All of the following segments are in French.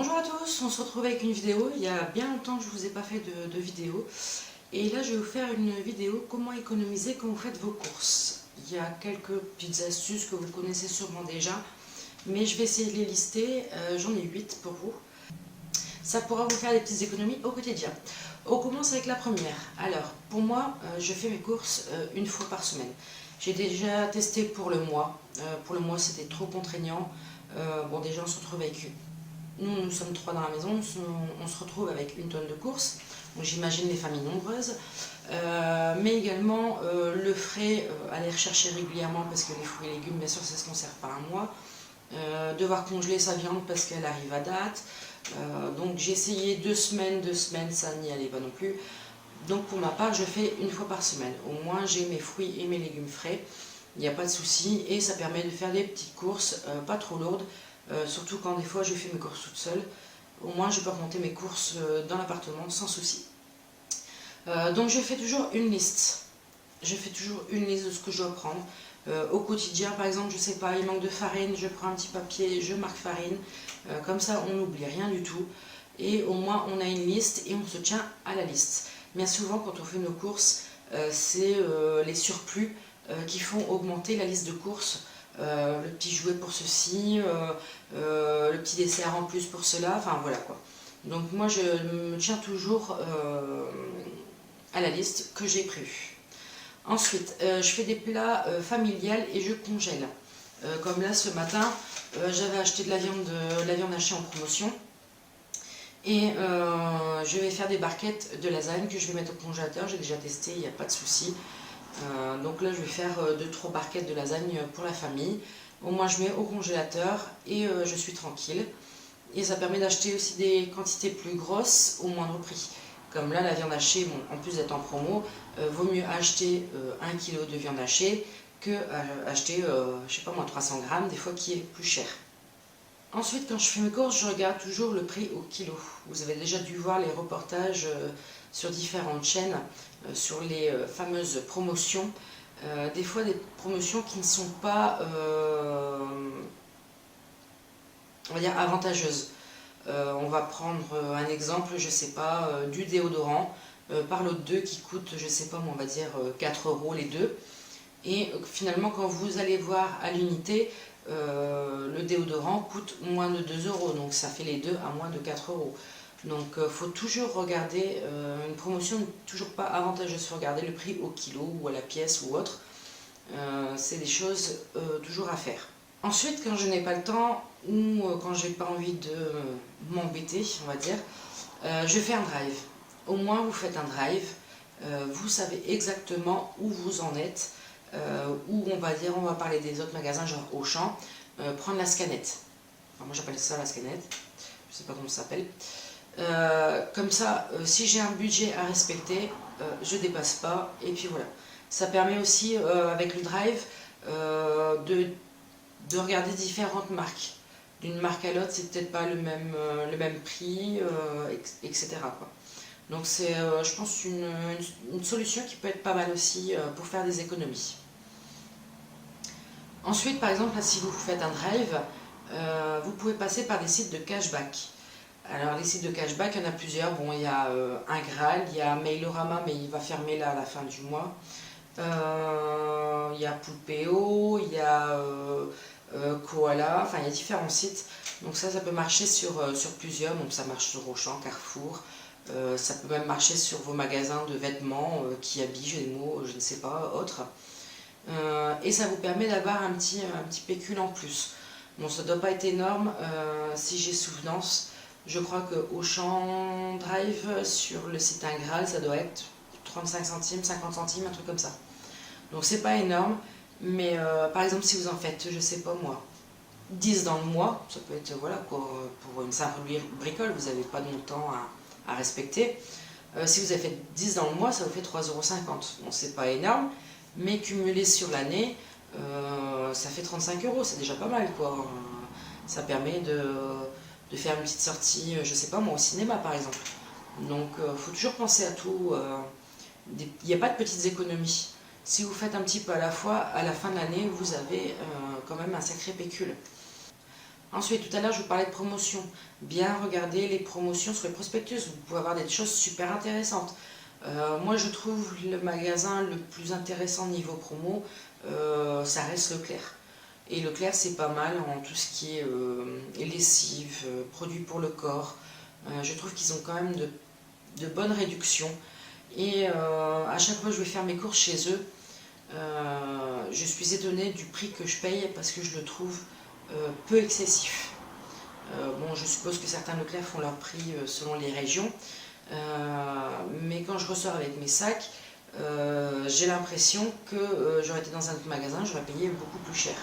Bonjour à tous, on se retrouve avec une vidéo. Il y a bien longtemps que je ne vous ai pas fait de vidéo. Et là je vais vous faire une vidéo comment économiser quand vous faites vos courses. Il y a quelques petites astuces que vous connaissez sûrement déjà, mais je vais essayer de les lister. J'en ai 8 pour vous. Ça pourra vous faire des petites économies au quotidien. On commence avec la première. Alors pour moi, je fais mes courses une fois par semaine. J'ai déjà testé pour le mois. Pour le mois c'était trop contraignant. Bon, déjà on se retrouve avec... Nous sommes 3 dans la maison, on se retrouve avec une tonne de courses, donc j'imagine les familles nombreuses, mais également le frais, aller rechercher régulièrement parce que les fruits et légumes, bien sûr, ça se conserve pas un mois, devoir congeler sa viande parce qu'elle arrive à date, donc j'ai essayé 2 semaines, ça n'y allait pas non plus, donc pour ma part, je fais une fois par semaine, au moins j'ai mes fruits et mes légumes frais, il n'y a pas de souci, et ça permet de faire des petites courses, pas trop lourdes, surtout quand des fois je fais mes courses toute seule. Au moins je peux remonter mes courses dans l'appartement sans souci. Donc je fais toujours une liste. Je fais toujours une liste de ce que je dois prendre. Au quotidien, par exemple, je sais pas, il manque de farine, je prends un petit papier, je marque farine. Comme ça, on n'oublie rien du tout. Et au moins, on a une liste et on se tient à la liste. Bien souvent, quand on fait nos courses, c'est les surplus qui font augmenter la liste de courses. Le petit jouet pour ceci, le petit dessert en plus pour cela, enfin voilà quoi. Donc moi je me tiens toujours à la liste que j'ai prévue. Ensuite, je fais des plats familiales et je congèle. Comme là ce matin, j'avais acheté de la viande hachée en promotion. Et je vais faire des barquettes de lasagne que je vais mettre au congélateur. J'ai déjà testé, il n'y a pas de souci. Donc là je vais faire 2-3 barquettes de lasagne pour la famille. Au moins je mets au congélateur et je suis tranquille. Et ça permet d'acheter aussi des quantités plus grosses au moindre prix. Comme là la viande hachée, bon, en plus d'être en promo, vaut mieux acheter 1 kg de viande hachée que acheter, je sais pas moi, 300 grammes, des fois qui est plus cher. Ensuite, quand je fais mes courses, je regarde toujours le prix au kilo. Vous avez déjà dû voir les reportages sur différentes chaînes, sur les fameuses promotions. Des fois, des promotions qui ne sont pas, on va dire, avantageuses. On va prendre un exemple, je sais pas, du déodorant par lot 2 qui coûte, je sais pas, on va dire 4 € les deux. Et finalement, quand vous allez voir à l'unité, le déodorant coûte moins de 2 €, donc ça fait les deux à moins de 4 €. Donc il faut toujours regarder, une promotion n'est toujours pas avantageuse, il faut regarder le prix au kilo ou à la pièce ou autre. C'est des choses toujours à faire. Ensuite, quand je n'ai pas le temps ou quand j'ai pas envie de m'embêter, on va dire, je fais un drive. Au moins vous faites un drive, vous savez exactement où vous en êtes, où on va dire, on va parler des autres magasins genre Auchan, prendre la scanette. Enfin, moi j'appelle ça la scanette, je sais pas comment ça s'appelle. Comme ça, si j'ai un budget à respecter, je dépasse pas, et puis voilà. Ça permet aussi, avec le drive, de regarder différentes marques. D'une marque à l'autre, c'est peut-être pas le même prix, etc. quoi. Donc c'est, je pense, une solution qui peut être pas mal aussi pour faire des économies. Ensuite, par exemple, si vous faites un drive, vous pouvez passer par des sites de cashback. Alors les sites de cashback, il y en a plusieurs. Bon, il y a un Graal, il y a Mailorama, mais il va fermer là à la fin du mois. Il y a Poulpeo, il y a Koala, enfin il y a différents sites. Donc ça peut marcher sur plusieurs, donc ça marche sur Auchan, Carrefour. Ça peut même marcher sur vos magasins de vêtements, Kiabi, Gémeaux, je ne sais pas, autres. Et ça vous permet d'avoir un petit pécule en plus. Bon, ça ne doit pas être énorme, si j'ai souvenance. Je crois que Auchan Drive, sur le site Ingral, ça doit être 35 centimes, 50 centimes, un truc comme ça. Donc c'est pas énorme, mais par exemple si vous en faites, je sais pas moi, 10 dans le mois, ça peut être, voilà, pour une simple bricole, vous n'avez pas de montant à respecter. Si vous avez fait 10 dans le mois, ça vous fait 3,50 €. Bon, c'est pas énorme, mais cumulé sur l'année, ça fait 35 €, c'est déjà pas mal quoi. Ça permet de faire une petite sortie, je sais pas moi, au cinéma par exemple. Donc il faut toujours penser à tout, il n'y a pas de petites économies. Si vous faites un petit peu à la fois, à la fin de l'année, vous avez quand même un sacré pécule. Ensuite, tout à l'heure, je vous parlais de promotion. Bien regarder les promotions sur les prospectus. Vous pouvez avoir des choses super intéressantes. Moi, je trouve le magasin le plus intéressant niveau promo, ça reste Leclerc. Et Leclerc, c'est pas mal en tout ce qui est lessive, produits pour le corps. Je trouve qu'ils ont quand même de bonnes réductions. Et à chaque fois que je vais faire mes courses chez eux, je suis étonnée du prix que je paye parce que je le trouve peu excessif. Bon, je suppose que certains Leclerc font leur prix selon les régions, mais quand je ressors avec mes sacs, j'ai l'impression que j'aurais été dans un autre magasin, j'aurais payé beaucoup plus cher.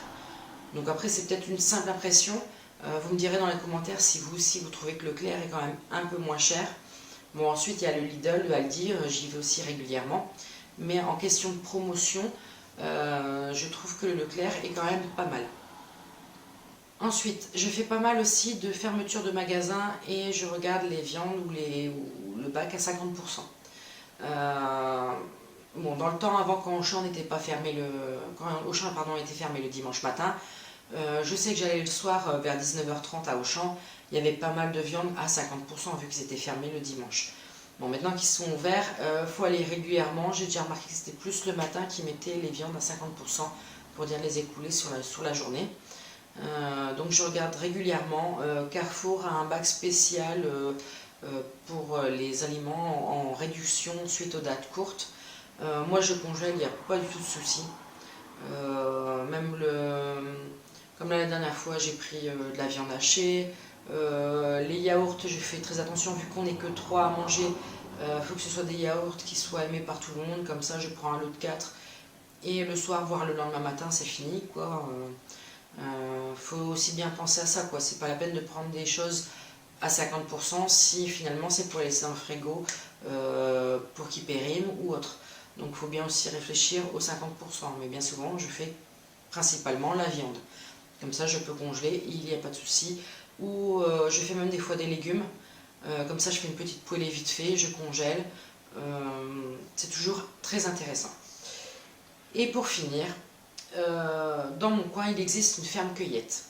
Donc après, c'est peut-être une simple impression. Vous me direz dans les commentaires si vous aussi vous trouvez que Leclerc est quand même un peu moins cher. Bon, ensuite, il y a le Lidl, le Aldi, j'y vais aussi régulièrement. Mais en question de promotion, je trouve que le Leclerc est quand même pas mal. Ensuite, je fais pas mal aussi de fermeture de magasins et je regarde les viandes ou le bac à 50%. Bon, dans le temps, avant, quand Auchan n'était pas fermé quand Auchan, pardon, était fermé le dimanche matin, je sais que j'allais le soir vers 19h30 à Auchan, il y avait pas mal de viande à 50% vu qu'ils étaient fermés le dimanche. Bon, maintenant qu'ils sont ouverts, il faut aller régulièrement. J'ai déjà remarqué que c'était plus le matin qui mettaient les viandes à 50% pour bien les écouler sur la journée. Donc je regarde régulièrement. Carrefour a un bac spécial pour les aliments en réduction suite aux dates courtes. Moi je congèle, il n'y a pas du tout de souci. Comme la dernière fois, j'ai pris de la viande hachée. Les yaourts, je fais très attention vu qu'on n'est que 3 à manger. Il faut que ce soit des yaourts qui soient aimés par tout le monde. Comme ça, je prends un lot de 4. Et le soir, voire le lendemain matin, c'est fini, quoi. Faut aussi bien penser à ça, quoi. C'est pas la peine de prendre des choses à 50% si finalement c'est pour les laisser dans le frigo pour qu'ils périment ou autre. Donc il faut bien aussi réfléchir aux 50%. Mais bien souvent, je fais principalement la viande. Comme ça, je peux congeler, il n'y a pas de souci. Ou je fais même des fois des légumes. Comme ça, je fais une petite poêlée vite fait, je congèle. C'est toujours très intéressant. Et pour finir, dans mon coin, il existe une ferme cueillette.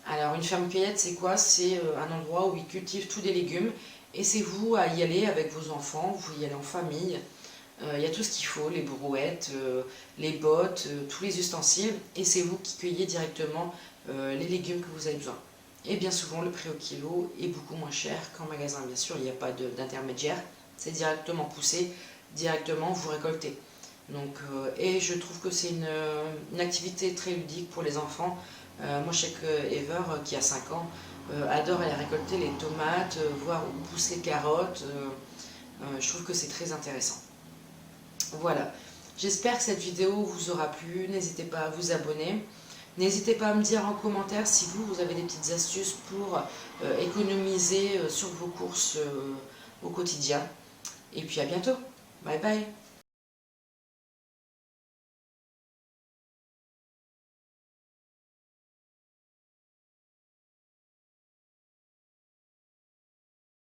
Alors, une ferme cueillette, c'est quoi? C'est un endroit où ils cultivent tous des légumes. Et c'est vous à y aller avec vos enfants, vous y allez en famille. Il y a tout ce qu'il faut, les brouettes, les bottes, tous les ustensiles. Et c'est vous qui cueillez directement les légumes que vous avez besoin. Et bien souvent, le prix au kilo est beaucoup moins cher qu'en magasin. Bien sûr, il n'y a pas d'intermédiaire. C'est directement poussé, directement vous récoltez. Donc, et je trouve que c'est une activité très ludique pour les enfants. Moi, je sais que Ever, qui a 5 ans, adore aller récolter les tomates, voir où poussent les carottes. Je trouve que c'est très intéressant. Voilà, j'espère que cette vidéo vous aura plu. N'hésitez pas à vous abonner. N'hésitez pas à me dire en commentaire si vous avez des petites astuces pour économiser sur vos courses au quotidien. Et puis à bientôt. Bye bye.